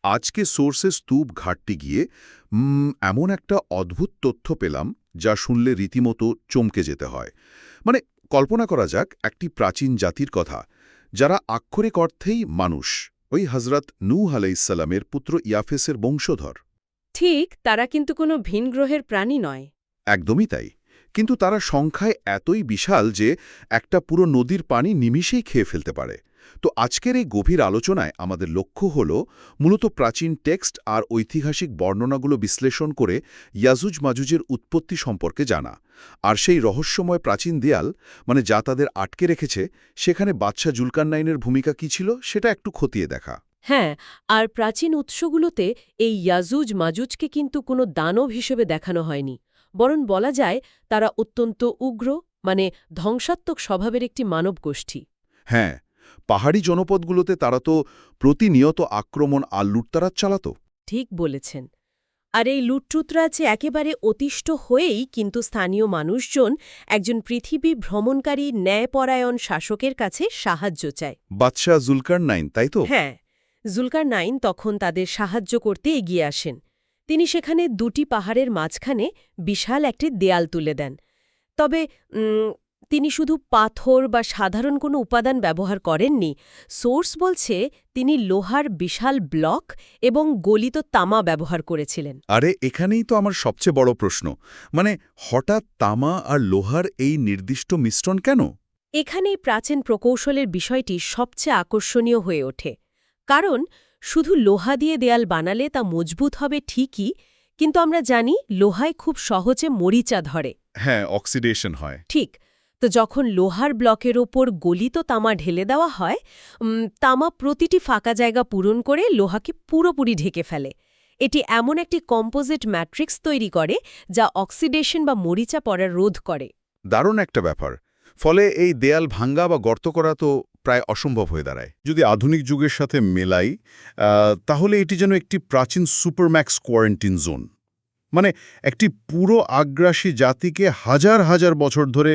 আজকে সোর্সে স্তূপ ঘাটতে গিয়ে এমন একটা অদ্ভুত তথ্য পেলাম যা শুনলে রীতিমতো চমকে যেতে হয়। মানে কল্পনা করা যাক একটি প্রাচীন জাতির কথা, যারা আক্ষরিক অর্থেই মানুষ, ওই হজরত নূহ আলাইহিসসালামের পুত্র ইয়াফেসের বংশধর। ঠিক, তারা কিন্তু কোনো ভিন গ্রহের প্রাণী নয়। একদমই তাই। কিন্তু তারা সংখ্যায় এতই বিশাল যে একটা পুরো নদীর পানি নিমিষেই খেয়ে ফেলতে পারে। তো আজকের এই গভীর আলোচনায় আমাদের লক্ষ্য হল মূলত প্রাচীন টেক্সট আর ঐতিহাসিক বর্ণনাগুলো বিশ্লেষণ করে ইয়াজুজ মাজুজের উৎপত্তি সম্পর্কে জানা। আর সেই রহস্যময় প্রাচীন দেয়াল, মানে যা তাদের আটকে রেখেছে, সেখানে বাদশাহ জুলকারনাইনের ভূমিকা কী ছিল সেটা একটু খতিয়ে দেখা। হ্যাঁ, আর প্রাচীন উৎসগুলোতে এই ইয়াজুজ মাজুজকে কিন্তু কোনো দানব হিসেবে দেখানো হয়নি, বরং বলা যায় তারা অত্যন্ত উগ্র, মানে ধ্বংসাত্মক স্বভাবের একটি মানব গোষ্ঠী। হ্যাঁ, পাহাড়ি জনপদগুলোতে তারা তো প্রতিনিয়ত আক্রমণ আর লুটতারাজ চালাত। ঠিক বলেছেন। আর এই লুটটুতরাজে একেবারে অতিষ্ঠ হয়েই কিন্তু স্থানীয় মানুষজন একজন পৃথিবী ভ্রমণকারী ন্যায়পরায়ণ শাসকের কাছে সাহায্য চায়। বাদশাহ জুলকারনাইন, তাই তো? হ্যাঁ, জুলকারনাইন তখন তাদের সাহায্য করতে এগিয়ে আসেন। তিনি সেখানে দুটি পাহাড়ের মাঝখানে বিশাল একটি দেয়াল তুলে দেন। তবে তিনি শুধু পাথর বা সাধারণ কোনো উপাদান ব্যবহার করেননি। সোর্স বলছে তিনি লোহার বিশাল ব্লক এবং গলিত তামা ব্যবহার করেছিলেন। আরে এখানেই তো আমার সবচেয়ে বড় প্রশ্ন। মানে হঠাৎ তামা আর লোহার এই নির্দিষ্ট মিশ্রণ কেন? এখানেই প্রাচীন প্রকৌশলের বিষয়টি সবচেয়ে আকর্ষণীয় হয়ে ওঠে। কারণ শুধু লোহা দিয়ে দেয়াল বানালে তা মজবুত হবে ঠিকই, কিন্তু আমরা জানি লোহায় খুব সহজে মরিচা ধরে। হ্যাঁ, অক্সিডেশন হয়। ঠিক। তো যখন লোহার ব্লকের ওপর গলিত তামা ঢেলে দেওয়া হয়, তামা প্রতিটি ফাঁকা জায়গা পূরণ করে লোহাকে পুরোপুরি ঢেকে ফেলে। এটি এমন একটি কম্পোজিট ম্যাট্রিক্স তৈরি করে যা অক্সিডেশন বা মরিচা পড়ার রোধ করে। দারুণ একটা ব্যাপার। ফলে এই দেয়াল ভাঙ্গা বা গর্ত করা তো প্রায় অসম্ভব হয়ে দাঁড়ায়। যদি আধুনিক যুগের সাথে মেলাই, তাহলে এটি যেন একটি প্রাচীন সুপারম্যাক্স কোয়ারেন্টিন জোন। মানে একটি পুরো আগ্রাসী জাতিকে হাজার হাজার বছর ধরে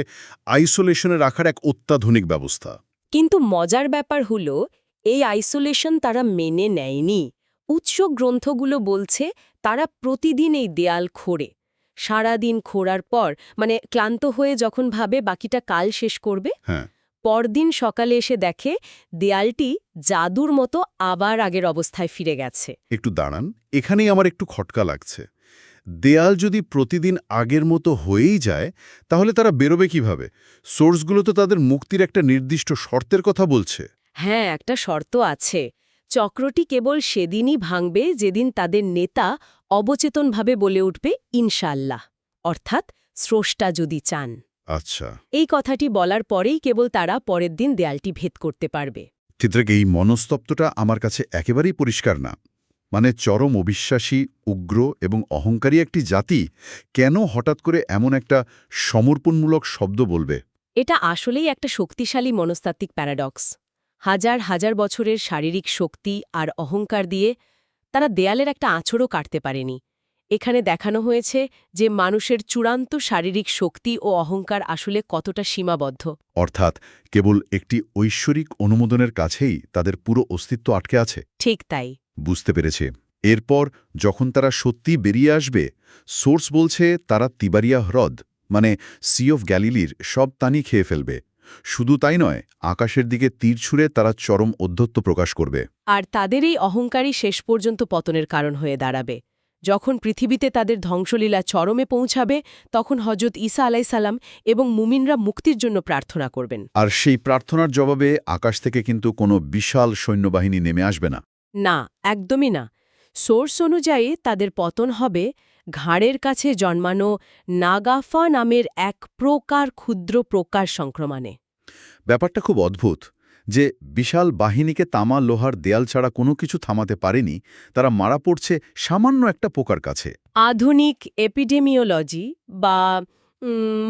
আইসোলেশনে রাখার এক অত্যাধুনিক ব্যবস্থা। কিন্তু মজার ব্যাপার হল, এই আইসোলেশন তারা মেনে নেয়নি। উৎস গ্রন্থগুলো বলছে তারা প্রতিদিন এই দেয়াল খোঁড়ে। সারাদিন খোঁড়ার পর, মানে ক্লান্ত হয়ে যখন ভাবে বাকিটা কাল শেষ করবে, হ্যাঁ, পরদিন সকালে এসে দেখে দেয়ালটি জাদুর মতো আবার আগের অবস্থায় ফিরে গেছে। একটু দাঁড়ান, এখানেই আমার একটু খটকা লাগছে। দেয়াল যদি প্রতিদিন আগের মতো হয়েই যায়, তাহলে তারা বেরোবে কিভাবে? সোর্সগুলো তো তাদের মুক্তির একটা নির্দিষ্ট শর্তের কথা বলছে। হ্যাঁ, একটা শর্ত আছে। চক্রটি কেবল সেদিনই ভাঙবে যেদিন তাদের নেতা অবচেতনভাবে বলে উঠবে ইনশাআল্লাহ, অর্থাৎ স্রষ্টা যদি চান। আচ্ছা, এই কথাটি বলার পরেই কেবল তারা পরের দিন দেয়ালটি ভেদ করতে পারবে। চিত্রকে এই মনস্তত্ত্বটা আমার কাছে একেবারেই পরিষ্কার না। মানে চরম অবিশ্বাসী, উগ্র এবং অহংকারী একটি জাতি কেন হঠাৎ করে এমন একটা সমর্পণমূলক শব্দ বলবে? এটা আসলেই একটা শক্তিশালী মনস্তাত্ত্বিক প্যারাডক্স। হাজার হাজার বছরের শারীরিক শক্তি আর অহংকার দিয়ে তারা দেয়ালের একটা আঁচড়ও কাটতে পারেনি। এখানে দেখানো হয়েছে যে মানুষের চূড়ান্ত শারীরিক শক্তি ও অহংকার আসলে কতটা সীমাবদ্ধ। অর্থাৎ কেবল একটি ঐশ্বরিক অনুমোদনের কাছেই তাদের পুরো অস্তিত্ব আটকে আছে। ঠিক তাই। বুঝতে পেরেছে। এরপর যখন তারা সত্যি বেরিয়ে আসবে, সোর্স বলছে তারা তিবারিয়া হ্রদ, মানে সি অফ গ্যালিলির সব পানি খেয়ে ফেলবে। শুধু তাই নয়, আকাশের দিকে তীর ছুঁড়ে তারা চরম অধ্যত্ব প্রকাশ করবে। আর তাদের এই অহংকারই শেষ পর্যন্ত পতনের কারণ হয়ে দাঁড়াবে। যখন পৃথিবীতে তাদের ধ্বংসলীলা চরমে পৌঁছাবে, তখন হজরত ঈসা আলাইসাল্লাম এবং মুমিনরা মুক্তির জন্য প্রার্থনা করবেন। আর সেই প্রার্থনার জবাবে আকাশ থেকে কিন্তু কোনো বিশাল সৈন্যবাহিনী নেমে আসবে না। না, একদমই না। সোর্স অনুযায়ী তাদের পতন হবে ঘাড়ের কাছে জন্মানো নাগাফা নামের এক প্রকার ক্ষুদ্র প্রকার সংক্রমণে। ব্যাপারটা খুব অদ্ভুত যে বিশাল বাহিনীকে তামা লোহার দেয়াল ছাড়া কোনো কিছু থামাতে পারেনি, তারা মারা পড়ছে সামান্য একটা পোকার কাছে। আধুনিক এপিডেমিওলজি বা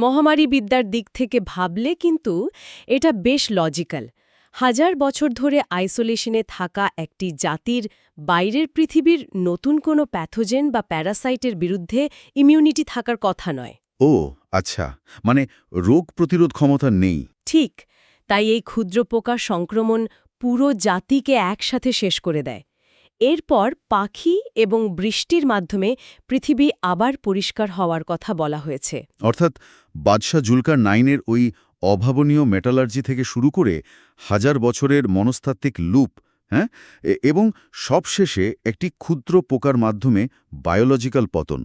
মহামারী বিদ্যার দিক থেকে ভাবলে কিন্তু এটা বেশ লজিক্যাল। হাজার বছর ধরে আইসোলেশনে থাকা একটি জাতির বাইরের পৃথিবীর নতুন কোনো প্যাথোজেন বা প্যারাসাইটের বিরুদ্ধে ইমিউনিটি থাকার কথা নয়। ও আচ্ছা, মানে রোগ প্রতিরোধ ক্ষমতা নেই। ঠিক, তাই এই ক্ষুদ্র পোকার সংক্রমণ পুরো জাতিকে একসাথে শেষ করে দেয়। এরপর পাখি এবং বৃষ্টির মাধ্যমে পৃথিবী আবার পরিষ্কার হওয়ার কথা বলা হয়েছে। অর্থাৎ বাদশাহ জুলকার নাইনের ওই অভাবনীয় মেটালার্জি থেকে শুরু করে হাজার বছরের মনস্তাত্ত্বিক লুপ, হ্যাঁ, এবং সবশেষে একটি ক্ষুদ্র পোকার মাধ্যমে বায়োলজিক্যাল পতন,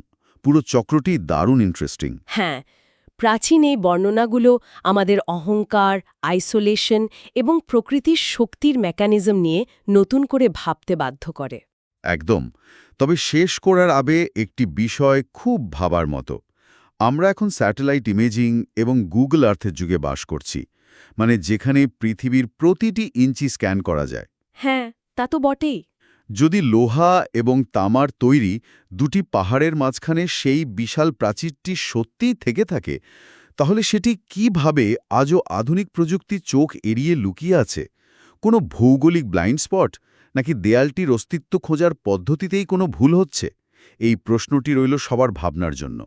পুরো চক্রটি দারুণ ইন্টারেস্টিং। হ্যাঁ, প্রাচীন এই বর্ণনাগুলো আমাদের অহংকার, আইসোলেশন এবং প্রকৃতির শক্তির মেকানিজম নিয়ে নতুন করে ভাবতে বাধ্য করে। একদম। তবে শেষ করার আগে একটি বিষয় খুব ভাবার মতো। আমরা এখন স্যাটেলাইট ইমেজিং এবং গুগল আর্থের যুগে বাস করছি, মানে যেখানে পৃথিবীর প্রতিটি ইঞ্চি স্ক্যান করা যায়। হ্যাঁ, তা তো বটেই। যদি লোহা এবং তামার তৈরি দুটি পাহাড়ের মাঝখানে সেই বিশাল প্রাচীরটি সত্যিই থেকে থাকে, তাহলে সেটি কিভাবে আজও আধুনিক প্রযুক্তি চোখ এড়িয়ে লুকিয়ে আছে? কোনো ভৌগোলিক ব্লাইন্ড স্পট, নাকি দেয়ালটির অস্তিত্ব খোঁজার পদ্ধতিতেই কোনো ভুল হচ্ছে? এই প্রশ্নটি রইল সবার ভাবনার জন্য।